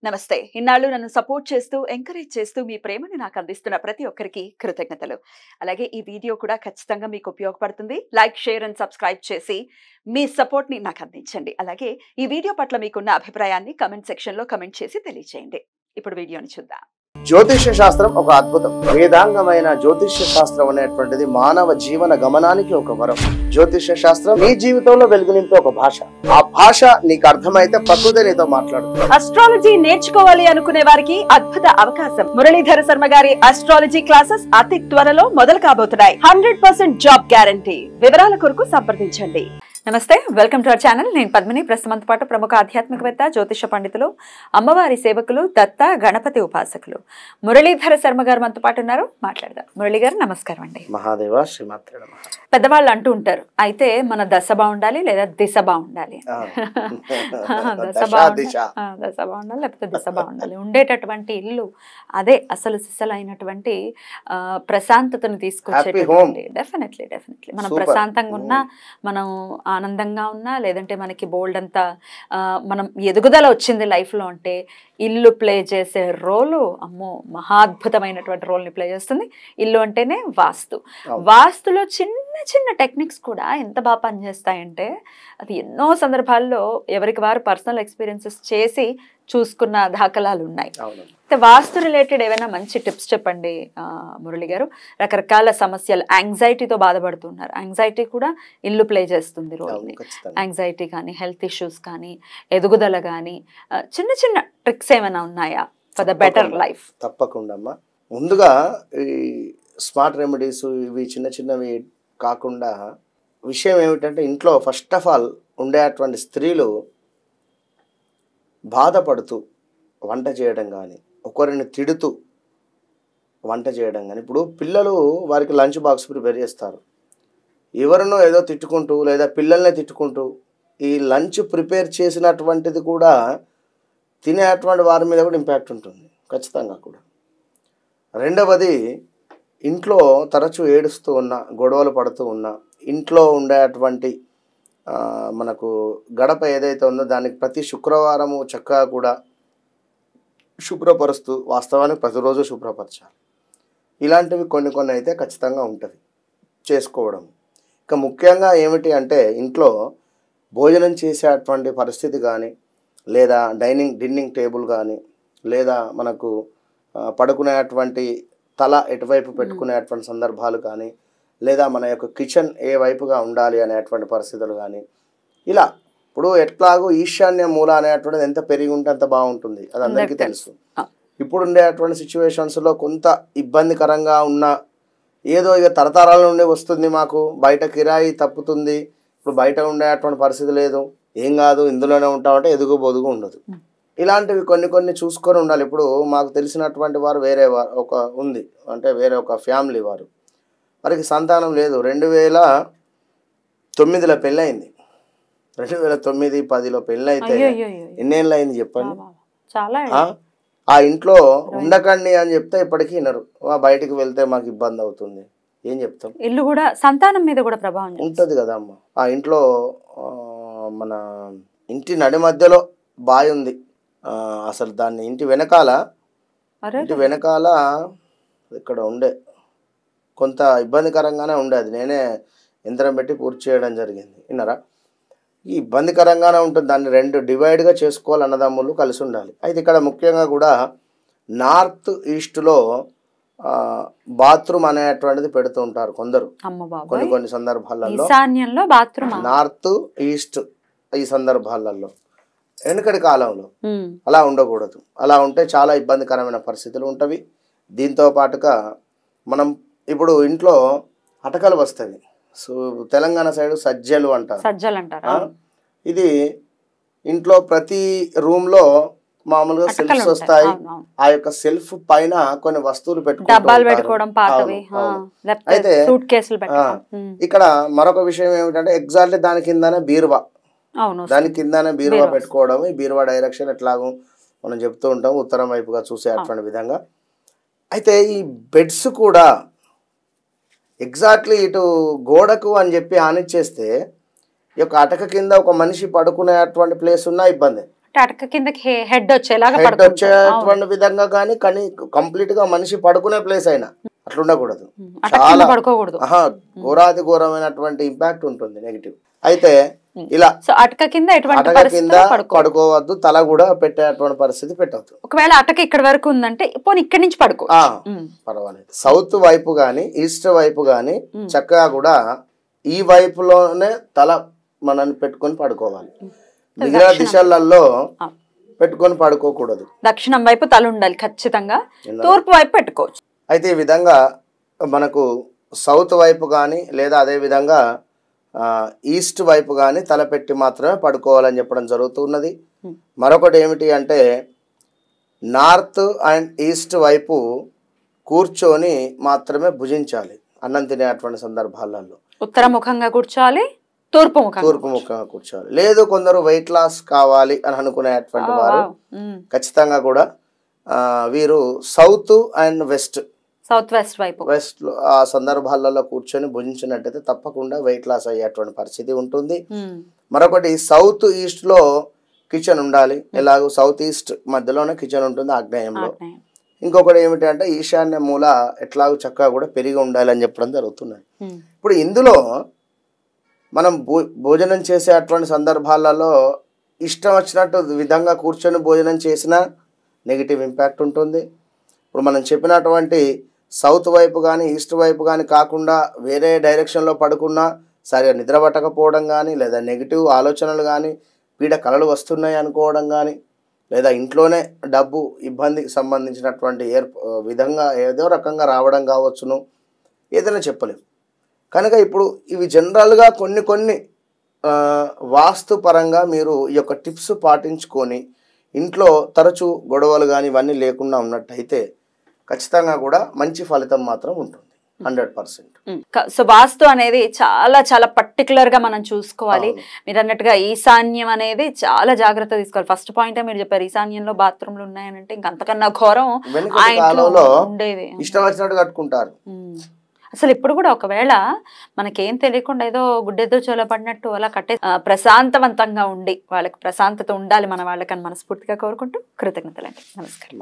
నమస్తే. ఇన్నాళ్ళు నన్ను సపోర్ట్ చేస్తూ, ఎంకరేజ్ చేస్తూ మీ ప్రేమని నాకు అందిస్తున్న ప్రతి ఒక్కరికి కృతజ్ఞతలు. అలాగే ఈ వీడియో కూడా ఖచ్చితంగా మీకు ఉపయోగపడుతుంది. లైక్, షేర్ అండ్ సబ్స్క్రైబ్ చేసి మీ సపోర్ట్‌ని నాకు అందించండి. అలాగే ఈ వీడియో పట్ల మీకున్న అభిప్రాయాన్ని కామెంట్ సెక్షన్‌లో కామెంట్ చేసి తెలియజేయండి. ఇప్పుడు వీడియోని చూద్దాం. జ్యోతిష్య శాస్త్రం ఒక అద్భుతం. వేదాంగమైన జ్యోతిష్య శాస్త్రం అనేటువంటిది మానవ జీవన గమనానికి ఒక వరం. జ్యోతిష్య శాస్త్రం నీ జీవితంలో వెలుగునింపే ఒక భాష. ఆ భాష నీకు అర్థమైతే ప్రకృతి నీతో మాట్లాడుతుంది. అస్ట్రాలజీ నేర్చుకోవాలి అనుకునే వారికి అద్భుత అవకాశం. మురళీధర శర్మ గారి అస్ట్రాలజీ క్లాసెస్ అతి త్వరలో మొదలు కాబోతున్నాయి. 100% జాబ్ గ్యారంటీ. వివరాల కొరకు సంప్రదించండి. నమస్తే, వెల్కమ్ టు అవర్ ఛానల్. నేను పద్మిని. ప్రస్తుతంతో పాటు ప్రముఖ ఆధ్యాత్మికవేత్త, జ్యోతిష పండితులు, అమ్మవారి సేవకులు, దత్త గణపతి ఉపాసకులు మురళీధర శర్మ గారు మనతో పాటు ఉన్నారు. మాట్లాడదాం. మురళి గారు నమస్కారం అండి. మహాదేవ శ్రీమాత్రే నమః. పెద్దవాళ్ళు అంటూ ఉంటారు, అయితే మన దశ బాగుండాలి లేదా దిశ బాగుండాలి. దశ బాగుండాలి లేకపోతే దిశ బాగుండాలి. ఉండేటటువంటి ఇల్లు అదే అసలు సిసలైనటువంటి ప్రశాంతతను తీసుకొచ్చేటటువంటి. డెఫినెట్లీ మనం ప్రశాంతంగా ఉన్నా, మనం ఆనందంగా ఉన్నా, లేదంటే మనకి బోల్డ్ అంతా మనం ఎదుగుదల వచ్చింది లైఫ్లో అంటే ఇల్లు ప్లే చేసే రోలు అమ్మో మహాద్భుతమైనటువంటి రోల్ని ప్లే చేస్తుంది. ఇల్లు అంటేనే వాస్తు. వాస్తులో చిన్న చిన్న టెక్నిక్స్ కూడా ఎంత బాగా పనిచేస్తాయంటే అది ఎన్నో సందర్భాల్లో ఎవరికి వారు పర్సనల్ ఎక్స్పీరియన్సెస్ చేసి చూసుకున్న దాఖలాలు ఉన్నాయి. వాస్తు రిలేటెడ్ ఏమైనా మంచి టిప్స్ చెప్పండి మురళి గారు. రకరకాల సమస్యలు, యాంగ్జైటీతో బాధపడుతున్నారు. యాంగ్జైటీ కూడా ఇల్లు ప్లే చేస్తుంది రోల్ని. యాంగ్జైటీ కానీ, హెల్త్ ఇష్యూస్ కానీ, ఎదుగుదల కానీ, చిన్న చిన్న ట్రిక్స్ ఏమైనా ఉన్నాయా ఫర్ ద బెటర్ లైఫ్? తప్పకుండా అమ్మా. ముందుగా ఈ స్మార్ట్ రెమెడీస్ ఇవి చిన్న చిన్నవి కాకుండా విషయం ఏమిటంటే, ఇంట్లో ఫస్ట్ ఆఫ్ ఆల్ ఉండేటువంటి స్త్రీలు బాధపడుతూ వంట చేయడం కానీ, ఒకరిని తిడుతూ వంట చేయడం కానీ. ఇప్పుడు పిల్లలు వారికి లంచ్ బాక్స్ ప్రిపేర్ చేస్తారు, ఎవరినో ఏదో తిట్టుకుంటూ లేదా పిల్లల్నే తిట్టుకుంటూ ఈ లంచ్ ప్రిపేర్ చేసినటువంటిది కూడా తినేటువంటి వారి మీద కూడా ఇంపాక్ట్ ఉంటుంది ఖచ్చితంగా కూడా. రెండవది, ఇంట్లో తరచూ ఏడుస్తూ ఉన్నా, గొడవలు పడుతూ ఉన్నా, ఇంట్లో ఉండేటువంటి మనకు గడప ఏదైతే ఉందో దానికి ప్రతి శుక్రవారము చక్కగా కూడా శుభ్రపరుస్తూ, వాస్తవానికి ప్రతిరోజు శుభ్రపరచాలి. ఇలాంటివి కొన్ని అయితే ఖచ్చితంగా ఉంటుంది చేసుకోవడం. ఇక ముఖ్యంగా ఏమిటి అంటే, ఇంట్లో భోజనం చేసేటువంటి పరిస్థితి కానీ, లేదా డిన్నింగ్ టేబుల్ కానీ, లేదా మనకు పడుకునేటువంటి తల ఎటువైపు పెట్టుకునేటువంటి సందర్భాలు కానీ, లేదా మన యొక్క కిచెన్ ఏ వైపుగా ఉండాలి అనేటువంటి పరిస్థితులు కానీ, ఇలా ఇప్పుడు ఎట్లాగో ఈశాన్య మూల అనేటువంటిది ఎంత పెరిగి ఉంటే అంత బాగుంటుంది, అది అందరికీ తెలుసు. ఇప్పుడు ఉండేటువంటి సిచ్యువేషన్స్లో కొంత ఇబ్బందికరంగా ఉన్న, ఏదో ఇక తరతరాల నుండి వస్తుంది, మాకు బయట కిరాయి తప్పుతుంది, ఇప్పుడు బయట ఉండేటువంటి పరిస్థితి లేదు, ఏం కాదు ఇందులోనే ఉంటామంటే ఎదుగు బొదుగు ఉండదు. ఇలాంటివి కొన్ని చూసుకొని ఉండాలి. ఇప్పుడు మాకు తెలిసినటువంటి వారు వేరే ఒక ఉంది, అంటే వేరే ఒక ఫ్యామిలీ వారు, వారికి సంతానం లేదు. 2009లో పెళ్ళయింది. 2009-10లో పెళ్ళైతే ఎన్నేళ్ళు అయింది చెప్పండి. ఆ ఇంట్లో ఉండకండి అని చెప్తే ఇప్పటికీ వినరు. బయటికి వెళ్తే మాకు ఇబ్బంది అవుతుంది, ఏం చెప్తాం. ఇల్లు కూడా సంతానం మీద కూడా ప్రభావం ఉంటుంది కదా అమ్మ. ఆ ఇంట్లో మన ఇంటి నడి మధ్యలో బావి ఉంది, అసలు దాన్ని ఇంటి వెనకాల ఇక్కడ ఉండే కొంత ఇబ్బందికరంగానే ఉండేది. నేనే యంత్రం పెట్టి పూర్తి చేయడం జరిగింది. విన్నారా? ఈ ఇబ్బందికరంగానే ఉంటుంది. దాన్ని 2 డివైడ్గా చేసుకోవాలి, అన్నదమ్ములు కలిసి ఉండాలి. అయితే ఇక్కడ ముఖ్యంగా కూడా నార్త్ ఈస్ట్లో బాత్రూమ్ అనేటువంటిది పెడుతూ ఉంటారు కొందరు కొన్ని సందర్భాలలో. నార్త్ ఈస్ట్ ఈ సందర్భాలలో వెనుకటి కాలంలో అలా ఉండకూడదు. అలా ఉంటే చాలా ఇబ్బందికరమైన పరిస్థితులు ఉంటవి. దీంతో పాటుగా మనం ఇప్పుడు ఇంట్లో అటకలు వస్తాయి. సో తెలంగాణ సైడ్ సజ్జలు అంటారు. ఇది ఇంట్లో ప్రతి రూమ్లో మామూలుగా సెల్ఫ్స్ వస్తాయి. ఆ యొక్క సెల్ఫ్ పైన కొన్ని వస్తువులు పెట్టుకోవడం. అయితే ఇక్కడ మరొక విషయం ఏమిటంటే, ఎగ్జాక్ట్లీ దాని కిందనే బీరువా పెట్టుకోవడం. ఈ బీరువా డైరెక్షన్ ఎట్లాగో మనం చెప్తూ ఉంటాం, ఉత్తరం వైపుగా చూసేటువంటి విధంగా. అయితే ఈ బెడ్స్ కూడా ఎగ్జాక్ట్లీ ఇటు గోడకు అని చెప్పి ఆనిచ్చేస్తే, ఈ యొక్క అటక కింద ఒక మనిషి పడుకునేటువంటి ప్లేస్ ఉన్నా ఇబ్బంది. అటక కిందకి హెడ్ వచ్చేలాగా హెడ్ వచ్చేటువంటి విధంగా కానీ కంప్లీట్ గా మనిషి పడుకునే ప్లేస్ అయినా అట్లా ఉండకూడదు. చాలా పడుకోకూడదు. ఘోరాతి ఘోరమైనటువంటి ఇంపాక్ట్ ఉంటుంది నెగిటివ్. అయితే ఇలా అటక కింద పడుకోవద్దు, తల కూడా పెట్టేటువంటి పరిస్థితి పెట్టవద్దు. ఒకవేళ అటక ఇక్కడ వరకు ఉందంటే పోనీ ఇక్కడి నుంచి పడుకో, పర్వాలేదు. సౌత్ వైపు గాని ఈస్ట్ వైపు గాని చక్కగా కూడా ఈ వైపులోనే తల మనల్ని పెట్టుకొని పడుకోవాలి. మిగిలిన దిశలలో పెట్టుకొని పడుకోకూడదు. దక్షిణం వైపు తల ఉండాలి ఖచ్చితంగా, తూర్పు వైపు పెట్టుకోవచ్చు. అయితే ఈ విధంగా మనకు సౌత్ వైపు కానీ లేదా అదే విధంగా ఈస్ట్ వైపు కానీ తలపెట్టి మాత్రమే పడుకోవాలని చెప్పడం జరుగుతున్నది. మరొకటి ఏమిటి అంటే నార్త్ అండ్ ఈస్ట్ వైపు కూర్చొని మాత్రమే భుజించాలి అన్నం తినేటువంటి సందర్భాలలో. ఉత్తరముఖంగా కూర్చోవాలి, తూర్పు ముఖంగా కూర్చోవాలి. లేదు కొందరు వెయిట్ లాస్ కావాలి అని అనుకునేటువంటి వారు ఖచ్చితంగా కూడా వీరు సౌత్ అండ్ వెస్ట్ లో ఆ సందర్భాలలో కూర్చొని భుజించినట్టయితే తప్పకుండా వెయిట్ లాస్ అయ్యేటువంటి పరిస్థితి ఉంటుంది. మరొకటి సౌత్ ఈస్ట్ లో కిచెన్ ఉండాలి. ఎలాగో సౌత్ ఈస్ట్ మధ్యలోనే కిచెన్ ఉంటుంది ఆగ్నేయంలో. ఇంకొకటి ఏమిటి అంటే ఈశాన్య మూల ఎట్లాగో చక్కగా కూడా పెరిగి ఉండాలి అని చెప్పడం జరుగుతున్నది. ఇప్పుడు ఇందులో మనం భోజనం చేసే అటువంటి సందర్భాలలో ఇష్టం వచ్చినట్టు విధంగా కూర్చొని భోజనం చేసినా నెగిటివ్ ఇంపాక్ట్ ఉంటుంది. ఇప్పుడు మనం చెప్పినటువంటి సౌత్ వైపు కానీ ఈస్ట్ వైపు కానీ కాకుండా వేరే డైరెక్షన్లో పడుకున్నా సరిగా నిద్ర పట్టకపోవడం కానీ, లేదా నెగిటివ్ ఆలోచనలు కానీ, పీడ కలలు వస్తున్నాయి అనుకోవడం కానీ, లేదా ఇంట్లోనే డబ్బు ఇబ్బందికి సంబంధించినటువంటి విధంగా ఏదో రకంగా రావడం కావచ్చును, ఏదైనా చెప్పలేము. కనుక ఇప్పుడు ఇవి జనరల్గా కొన్ని వాస్తు పరంగా మీరు ఈ యొక్క టిప్స్ పాటించుకొని ఇంట్లో తరచూ గొడవలు కానీ ఇవన్నీ లేకుండా ఉన్నట్టయితే ఖచ్చితంగా కూడా మంచి ఫలితం మాత్రం ఉంటుంది 100%. సో వాస్తు అనేది చాలా చాలా పర్టికులర్ గా మనం చూసుకోవాలి. మీరు అన్నట్టుగా ఈశాన్యం అనేది చాలా జాగ్రత్త తీసుకోవాలి. ఫస్ట్ పాయింట్ మీరు చెప్పారు, ఈశాన్యంలో బాత్రూమ్లు ఉన్నాయనంటే ఇంకంతకన్నా ఘోరం ఉండేది. ఇష్టం వచ్చినట్టు కట్టుకుంటారు. అసలు ఇప్పుడు కూడా ఒకవేళ మనకేం తెలియకుండా ఏదో గుడ్డెదో చోల పడినట్టు అలా కట్టే ప్రశాంతవంతంగా ఉండి వాళ్ళకి ప్రశాంతత ఉండాలి మన వాళ్ళకని మనస్ఫూర్తిగా కోరుకుంటూ కృతజ్ఞతలండి. నమస్కారం.